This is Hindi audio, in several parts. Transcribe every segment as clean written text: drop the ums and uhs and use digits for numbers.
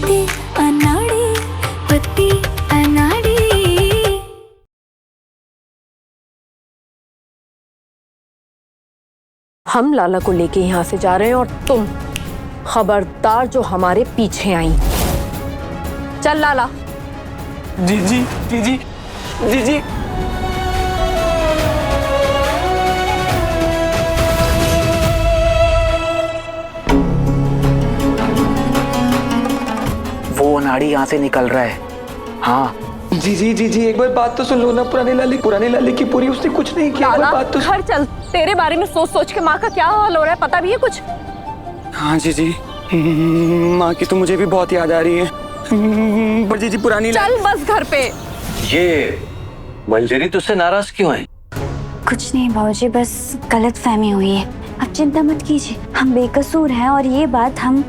पत्ती अनाड़ी, पत्ती अनाड़ी। हम लाला को लेके यहाँ से जा रहे हैं और तुम खबरदार जो हमारे पीछे आई। चल लाला। जी जी जी जी जी जी। वो अनाड़ी यहाँ से निकल रहा है। हाँ जी जी जी जी, एक बार बात तो सुन लो ना। पुरानी लाली की पूरी उसने कुछ नहीं किया। बात तो घर चल, तेरे बारे में सोच सोच के माँ का क्या हाल हो रहा है पता भी है कुछ? हाँ जी जी, माँ की तो मुझे भी बहुत याद आ रही है। पर जी जी पुरानी चल बस घर पे। ये मंजरी तुझसे नाराज क्यों है? कुछ नहीं बाबूजी, बस गलतफहमी हुई है। अब चिंता मत कीजिए, हम बेकसूर हैं और ये बात हम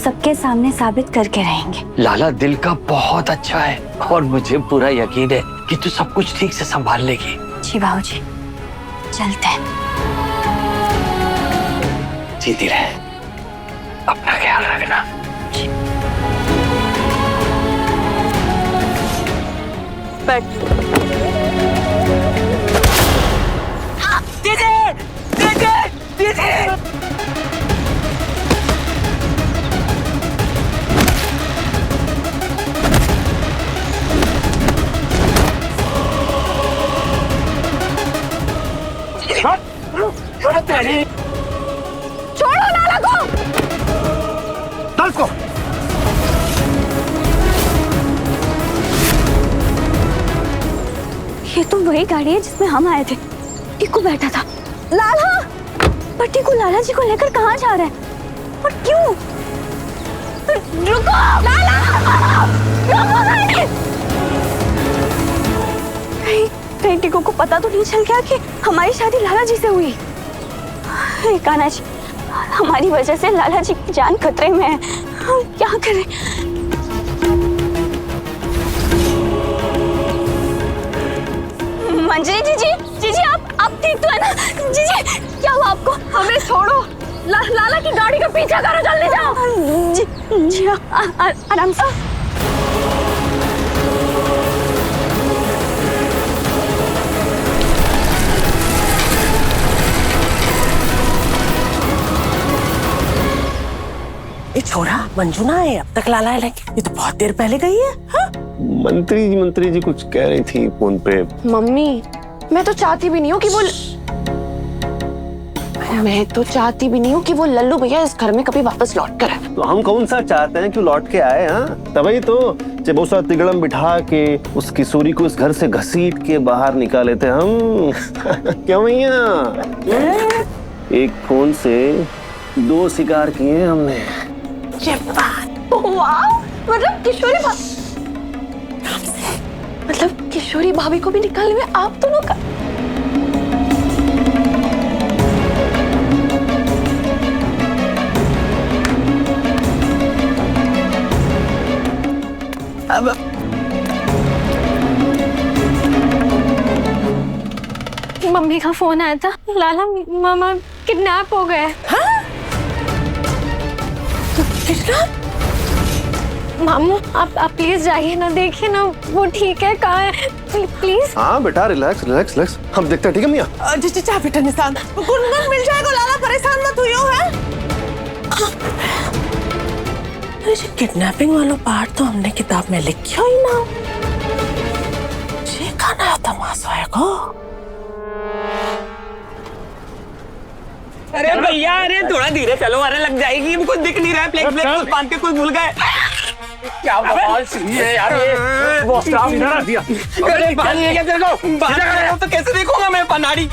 सबके सामने साबित करके रहेंगे। लाला दिल का बहुत अच्छा है और मुझे पूरा यकीन है कि तू सब कुछ ठीक से संभाल लेगी। जी बाबूजी, चलते हैं। जीती रहे, अपना ख्याल रखना। बैठ। छोड़ो लाला को। दल को ये तो वही गाड़ी है जिसमें हम आए थे। टीकू बैठा था। लाला, पर टीकू लाला जी को लेकर कहाँ जा रहा है और क्यों? रुको लाला, रुको। कहीं टीकू को पता तो नहीं चल गया कि हमारी शादी लाला जी से हुई? कान्हा जी, हमारी वजह से लाला जी की जान खतरे में है, हम क्या करें? मंजरी जी आप ठीक तो है ना? जी क्या हुआ आपको? हमें छोड़ो, लाला की गाड़ी का पीछा करो, जल्दी जाओ। जी आराम से। ये छोरा मंजू ना है, अब तक लाला है लेके। ये तो बहुत देर पहले गई है। हाँ? मंत्री जी कुछ कह रही थी फोन पे। मम्मी, मैं तो चाहती भी नहीं हूँ कि वो लल्लू भैया इस घर में कभी वापस लौट कर आए। तो हम कौन सा चाहते हैं कि लौट के आए? हाँ, तभी तो जब उस तिगड़म बिठा के उस किशोरी को इस घर से घसीट के बाहर निकाले थे हम। क्यों भैया? एक फोन से 2 शिकार किए हमने। ये बात, वाह! मतलब किशोरी भाभी को भी निकालने में आप दोनों का। अब मम्मी का फोन आया था, लाला मामा किडनैप हो गए। हाँ? मामू आप प्लीज जाइए ना, देखिए ना वो ठीक है, कहाँ है? प्लीज। हाँ बेटा, रिलैक्स, हम देखते हैं, ठीक है मियाँ? जा बेटा निशान, गुनगुन मिल जाएगा। लाला परेशान मत हुई हो। है किडनैपिंग वाला पार्ट तो हमने किताब में लिखा ही ना। ये खाना तमाशा है को। अरे भैया, अरे थोड़ा धीरे चलो, अरे लग जाएगी। हमको दिख नहीं रहा है, प्लेट बांध के कोई भूल गए। क्या बवाल सी है यार ये। वो स्टाफ इधर आ दिया। अरे पानी है क्या तेरे को? बाहर तो कैसे देखूंगा मैं पनाड़ी?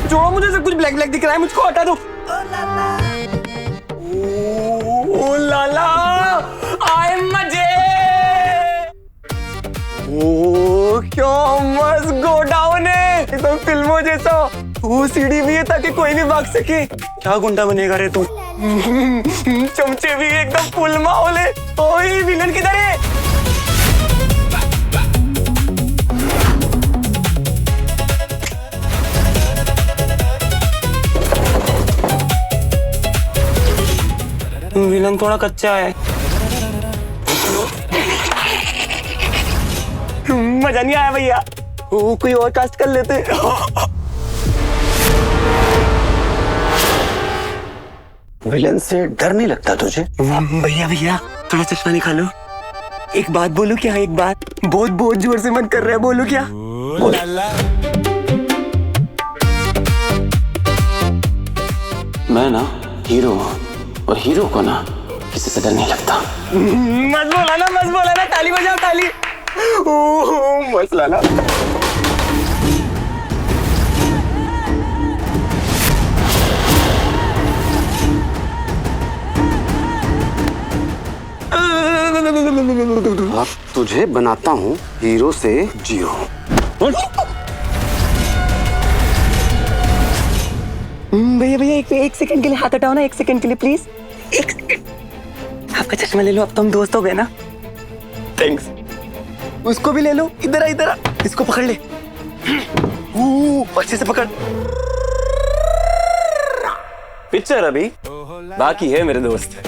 जोड़ो, मुझे सब कुछ ब्लैक दिख रहा है, मुझको हटा दो। ओ लाला, आए मजे। ओ क्या मस्त गोडाउन है, एकदम फिल्मों जैसा। वो सीढ़ी भी है ताकि कोई भी भाग सके। क्या गुंडा बनेगा रे तू? चमचे भी एकदम फुल माहौल है। ओए विलन किधर है? विलन थोड़ा कच्चा है। मजा नहीं आया भैया, कोई और कास्ट कर लेते। विलन से डर नहीं लगता तुझे? भैया भैया थोड़ा चश्मा निकालो। एक बात बोलूं क्या? एक बात बहुत बहुत जोर से मन कर रहा है, बोलूं क्या? मैं ना हीरो हूँ और हीरो को ना किसी से डर नहीं लगता। मत बोला ना, ताली बजाओ ताली। ओह मस्त लाला। अब तुझे बनाता हूँ हीरो से जियो। भैया भैया एक सेकंड के लिए हाथ हटाओ ना, एक सेकंड के लिए प्लीज। एक सेकंड, आपका चश्मा ले लो, अब तो हम दोस्त हो गए ना। थैंक्स। उसको भी ले लो, इधर आ इधर आ, इसको पकड़ ले। अच्छे से पकड़। पिक्चर अभी बाकी है मेरे दोस्त।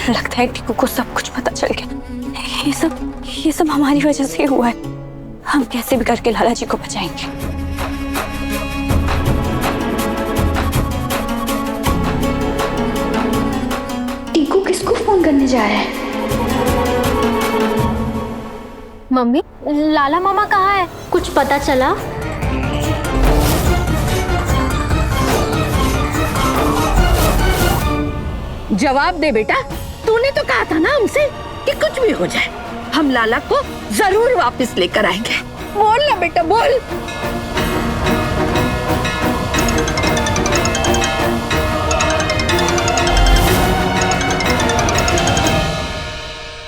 लगता है टीकू को सब कुछ पता चल गया। ये सब हमारी वजह से हुआ है। हम कैसे भी करके लाला जी को बचाएंगे। टीकू किसको फोन करने जा रहा है? मम्मी, लाला मामा कहाँ है? कुछ पता चला? जवाब दे बेटा, तूने तो कहा था ना हमसे कि कुछ भी हो जाए हम लाला को जरूर वापस लेकर आएंगे। बोल ना बेटा बोल।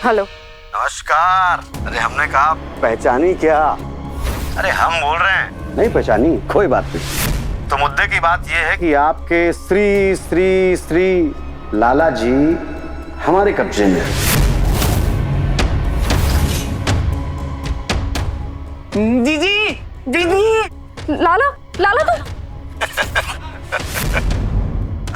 हेलो। नमस्कार। अरे हमने कहा पहचानी क्या? अरे हम बोल रहे हैं। नहीं पहचानी, कोई बात नहीं। तो मुद्दे की बात यह है कि आपके श्री श्री श्री लाला जी हमारे कब्जे में है। दीदी लाला तो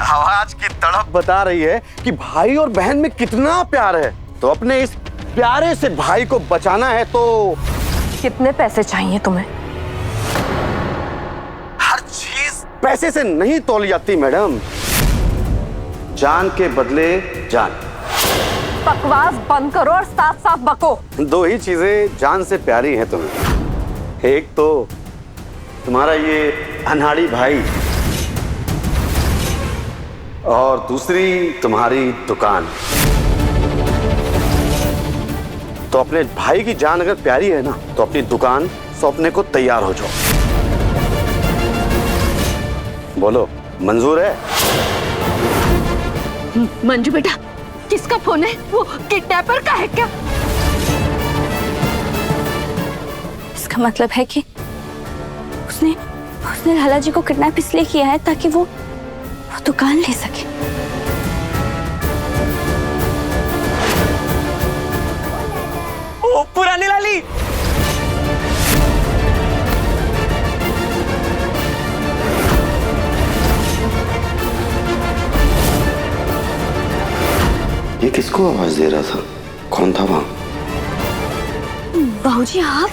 आवाज की तड़प बता रही है कि भाई और बहन में कितना प्यार है। तो अपने इस प्यारे से भाई को बचाना है तो कितने पैसे चाहिए तुम्हें? हर चीज पैसे से नहीं तोली जाती मैडम। जान के बदले जान। बकवास बंद करो और साफ साफ बको। दो ही चीजें जान से प्यारी हैं तुम्हें। एक तो तुम्हारा ये अनाड़ी भाई और दूसरी तुम्हारी दुकान। तो अपने भाई की जान अगर प्यारी है ना तो अपनी दुकान सौंपने को तैयार हो जाओ। बोलो मंजूर है? मंजू बेटा, किसका फोन है? वो किडनैपर का है क्या? इसका मतलब है कि उसने लाला जी को किडनैप इसलिए किया है ताकि वो दुकान ले सके। ओ पुरानी लाली। ये किसको आवाज दे रहा था? कौन था वहां? बाबूजी आप?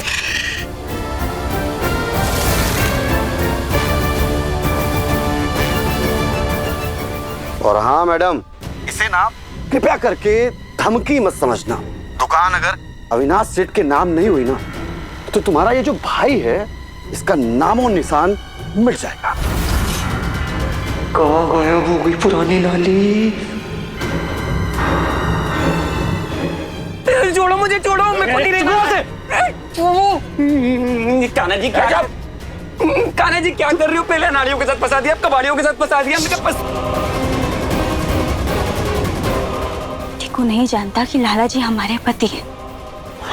और हाँ मैडम, इसे ना कृपया करके धमकी मत समझना। दुकान अगर अविनाश सेठ के नाम नहीं हुई ना तो तुम्हारा ये जो भाई है इसका नामो निशान मिट जाएगा। कहाँ गायब हो गई पुरानी लाली? छोड़ो मुझे, छोड़ो, मैं पति नहीं हूँ। कान्हा जी क्या कान्हा जी क्या कर रहे हो? पहले नाड़ियों के साथ फंसा दिया, अब कबाड़ियों के साथ फंसा दिया। टीकू नहीं जानता कि लाला जी हमारे पति हैं।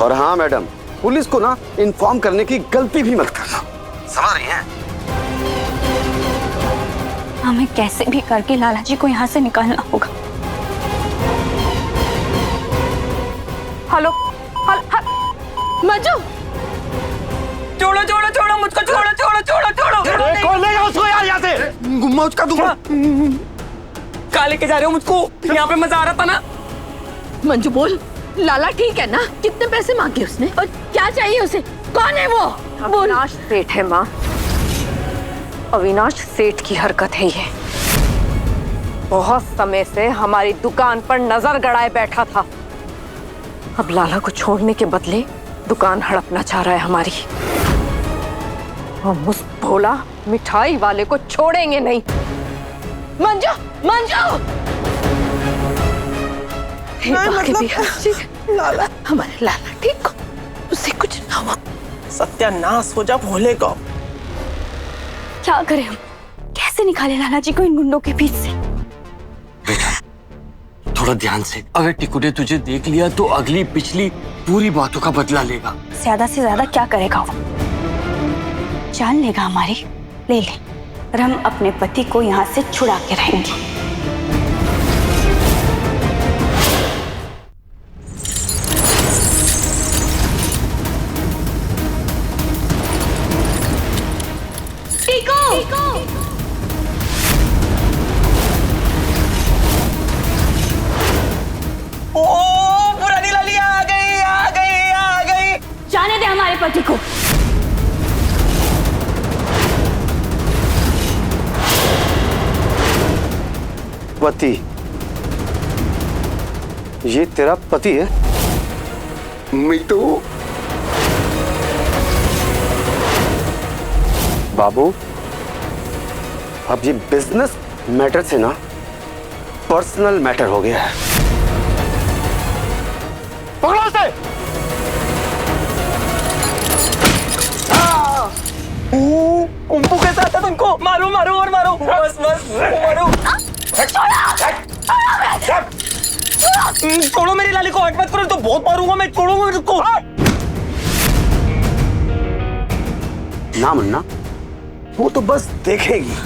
और हाँ मैडम, पुलिस को ना इन्फॉर्म करने की गलती भी मत करना, समझ रही हैं? हमें कैसे भी करके लाला जी को यहाँ से निकालना होगा। हेलो। मंजू छोड़ो छोड़ो छोड़ो मुझको, छोड़ो छोड़ो छोड़ो छोड़ो। कौन लेगा उसको यार यहाँ से? गुम्मा उसका दूंगा। कहाँ लेके जा रहे हो मुझको? यहाँ पे मजा आ रहा था ना। मंजू बोल, लाला ठीक है ना? कितने पैसे मांगे उसने और क्या चाहिए उसे? कौन है वो? बोल। अविनाश सेठ है माँ, अविनाश सेठ की हरकत है ये। बहुत समय से हमारी दुकान पर नजर गड़ाए बैठा था, अब लाला को छोड़ने के बदले दुकान हड़पना चाह रहा है हमारी। हम उस भोला मिठाई वाले को छोड़ेंगे नहीं। मंजू मंजू लाला, हमारे लाला ठीक हो, उसे कुछ ना हुआ। सत्यानाश हो जा भोले को। क्या करें हम? कैसे निकाले लाला जी को इन गुंडों के बीच से? बेटा थोड़ा ध्यान से, अगर टिकू ने तुझे देख लिया तो अगली पिछली पूरी बातों का बदला लेगा। ज्यादा से ज्यादा क्या करेगा वो? जान लेगा हमारी, ले ले, और हम अपने पति को यहाँ से छुड़ा के रहेंगे। ओ पुरानी लाली आ गई आ गई आ गई। जाने दे हमारे पति को। पति? ये तेरा पति है? मिट्टू बाबू, अब ये बिजनेस मैटर से ना पर्सनल मैटर हो गया है। पकड़ो उसे! कुंपू के साथ है तुमको। मारो मारो और मारो, बस बस मारो। छोड़ो मेरी लाली को, हट मत करो तो बहुत मारूंगा मैं। छोड़ूंगा मैं तुमको। ना मुन्ना, वो तो बस देखेगी,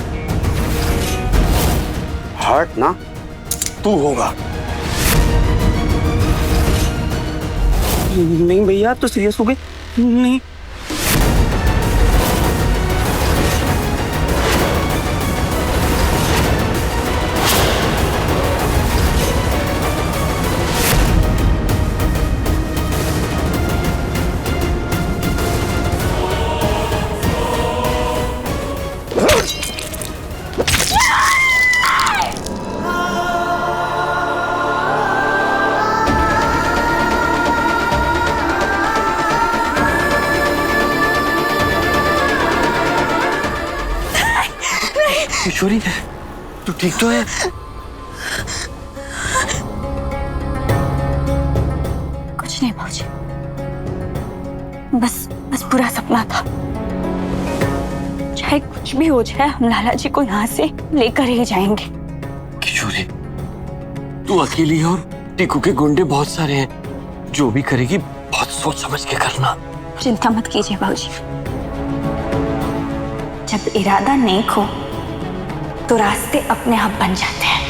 हर्ट ना तू होगा। नहीं भैया आप तो सीरियस हो गए। नहीं किशोरी, तू ठीक तो है? कुछ नहीं भाजी, बस बस पूरा सपना था। चाहे कुछ भी हो जाए, हम लाला जी को यहाँ से लेकर ही जाएंगे। किशोरी तू अकेली है और टिकू के गुंडे बहुत सारे हैं। जो भी करेगी बहुत सोच समझ के करना। चिंता मत कीजिए भाजी, जब इरादा नेक हो तो रास्ते अपने आप बन जाते हैं।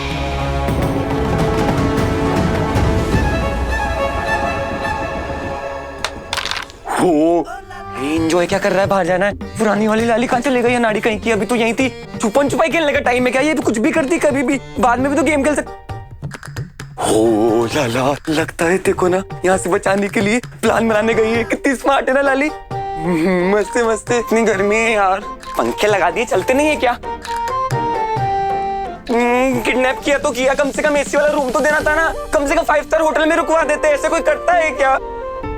एंजॉय क्या कर रहा है? बाहर जाना है। पुरानी वाली लाली कहाँ चले गई? नाड़ी कहीं की, अभी तो यहीं थी। छुपन छुपाई खेलने का टाइम है क्या? ये भी कुछ भी करती कभी भी, बाद में भी तो गेम खेल सकती। हो लाला, लगता है देखो ना यहाँ से बचाने के लिए प्लान बनाने गई है। कितनी स्मार्ट है ना लाली। मस्ते मस्ते। इतनी गर्मी है यार, पंखे लगा दिए, चलते नहीं है क्या? किडनैप किया तो किया, कम से कम एसी वाला रूम तो देना था ना। कम से कम 5 स्टार होटल में रुकवा देते। ऐसे कोई करता है क्या?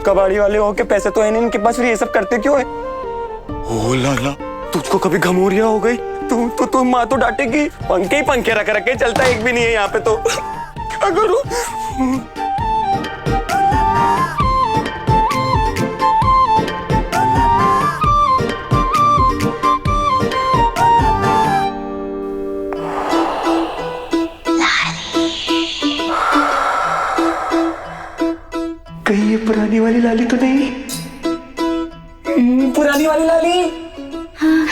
कबाड़ी वाले हो के पैसे तो है नहीं इनके पास, फिर ये सब करते क्यों है? ओ लाला, तुझको कभी घमौरिया हो गई? तू माँ तो डांटेगी। पंखे ही पंखे रख रखे चलता, एक भी नहीं है यहाँ पे तो। क्या करूं? कहीं ये पुरानी वाली लाली तो नहीं? पुरानी वाली लाली? हाँ,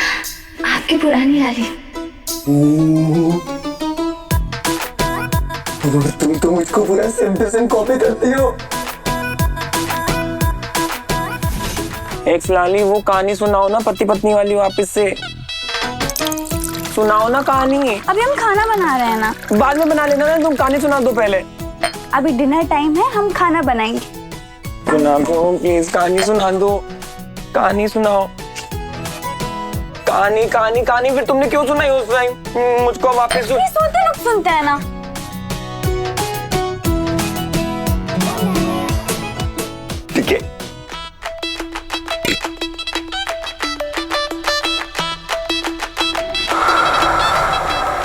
आपकी पुरानी लाली। तुम तो मुझको पूरा सेम टू सेम कॉपी करती हो। एक फिलहाली वो कहानी सुनाओ ना, पति पत्नी वाली वापस से सुनाओ ना कहानी। अभी हम खाना बना रहे हैं ना। बाद में बना लेना ना, तुम कहानी सुना दो पहले। अभी डिनर टाइम है, हम खाना बनाएंगे। सुना दो प्लीज, कहानी सुना दो, कहानी सुनाओ। कहानी कहानी कहानी फिर तुमने क्यों सुनाई उस टाइम? मुझको वापस सोते लोग सुनते हैं ना। ठीक है।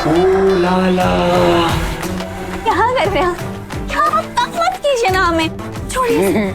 ओ लाला, क्या कर रहे हैं? क्या तंग मत कीजिए ना हमें, छोड़िए।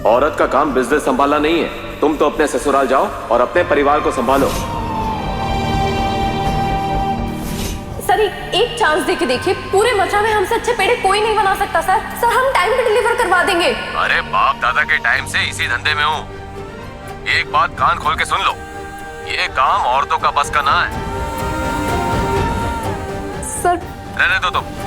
औरत का काम बिजनेस संभालना नहीं है। तुम तो अपने ससुराल जाओ और अपने परिवार को संभालो। सर एक चांस दे के देखिए, पूरे मथुरा में हमसे अच्छे पेड़े कोई नहीं बना सकता सर। सर हम टाइम पे डिलीवर करवा देंगे। अरे बाप दादा के टाइम से इसी धंधे में हूँ। एक बात कान खोल के सुन लो, ये काम औरतों का बस का ना है। सर रहने दो तुम।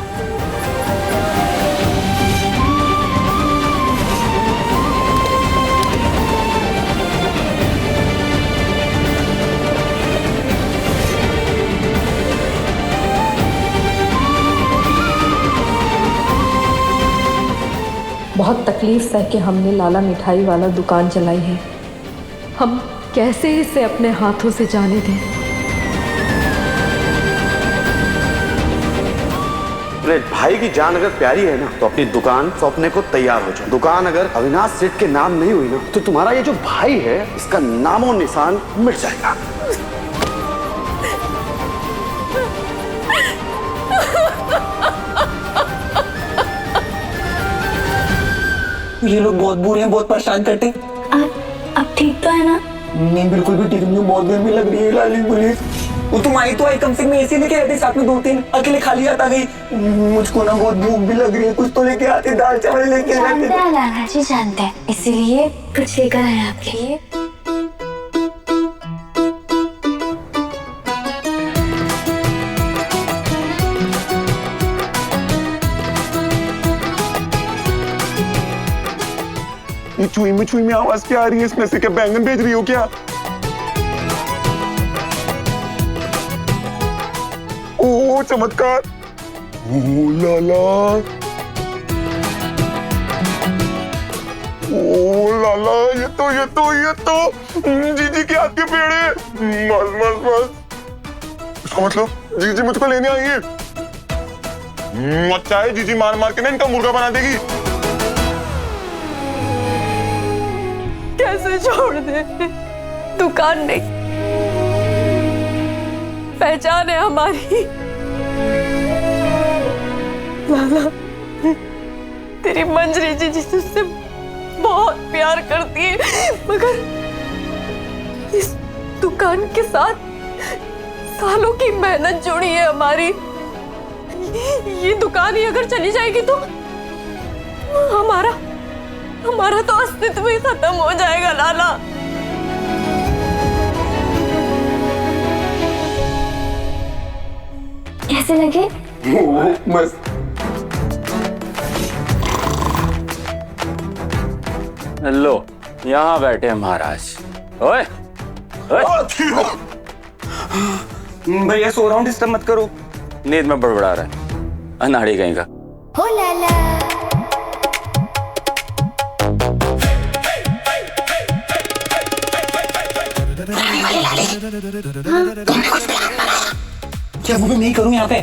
बहुत तकलीफ सह के हमने लाला मिठाई वाला दुकान चलाई है। हम कैसे इसे अपने हाथों से जाने दें? अपने भाई की जान अगर प्यारी है ना, तो अपनी दुकान सौंपने को तैयार हो जाओ। दुकान अगर अविनाश सेठ के नाम नहीं हुई ना, तो तुम्हारा ये जो भाई है, इसका नामो निशान मिट जाएगा। ये लोग बहुत बुरे हैं, बहुत परेशान करते हैं। अब ठीक तो है ना? नहीं बिल्कुल भी ठीक नहीं, बहुत गर्मी लग रही है। लाली पुलिस, वो तुम आई तो आई, कम से कम एसी लेके आते, साथ में 2-3 अकेले खाली आता गई। मुझको ना बहुत भूख भी लग रही है, कुछ तो लेके आते, दाल चावल लेके आते। जानते हैं लाला जी, जानते हैं, इसीलिए कुछ लेकर आए आपके लिए। ये चुई में आवाज क्या आ रही है? इसमें से क्या बैंगन भेज रही हो क्या? ओ चमत्कार! ओ लाला! ओ लाला, ये तो जीजी के हाथ के पेड़े। बस इसका मतलब जीजी मुझको लेने आई है। अच्छा है, जीजी मार के ना इनका मुर्गा बना देगी। कैसे छोड़ दे? दुकान नहीं, पहचान है हमारी। लाला, तेरी मंजरी जी जिससे बहुत प्यार करती है, मगर इस दुकान के साथ सालों की मेहनत जुड़ी है हमारी। ये दुकान ही अगर चली जाएगी तो हमारा तो अस्तित्व ही खत्म हो जाएगा लाला। कैसे लगे? मस्त। लो यहाँ बैठे हैं महाराज। ओए भैया सो रहा हूँ, डिस्टर्ब मत करो। नींद में बड़बड़ा रहा है अनाड़ी कहीं का। हो लाला। क्या वो मैं नहीं करूँ यहाँ पे?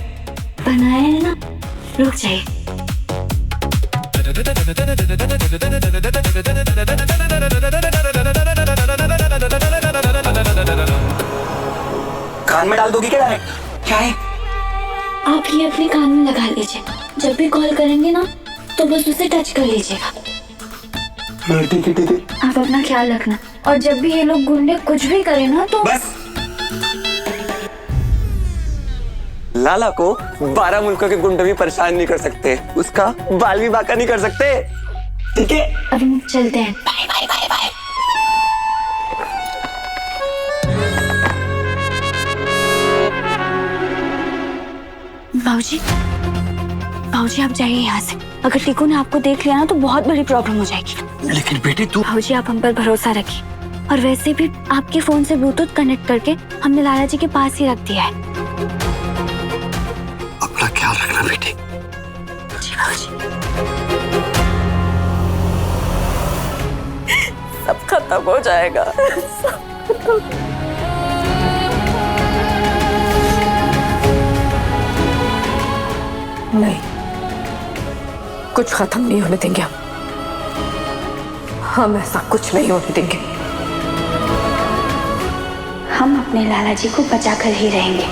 बनाया है ना, रुक जाइए। कान में डाल दोगी क्या डायरेक्ट? क्या है? आप ये अपने कान में लगा लीजिए, जब भी कॉल करेंगे ना तो बस उसे टच कर लीजिएगा। ठीक है ठीक है। आप अपना ख्याल रखना, और जब भी ये लोग गुंडे कुछ भी करें ना तो बस। लाला को 12 मुल्कों के गुंडे भी परेशान नहीं कर सकते, उसका बाल भी बांका नहीं कर सकते। ठीक है, अब हम चलते हैं। Bye bye bye bye. बाबूजी, बाबूजी आप जाइए यहाँ से। अगर टीकू ने आपको देख लिया ना तो बहुत बड़ी प्रॉब्लम हो जाएगी। लेकिन बेटी तू। बाबूजी आप हम पर भरोसा रखिए, और वैसे भी आपके फोन से ब्लूटूथ कनेक्ट करके हमने लाला जी के पास ही रख दिया है। अपना ख्याल रखना बेटी। जी बाबूजी। सब खत्म हो जाएगा। नहीं, कुछ खत्म नहीं होने देंगे हम ऐसा कुछ नहीं होने देंगे। हम अपने लाला जी को बचा कर ही रहेंगे।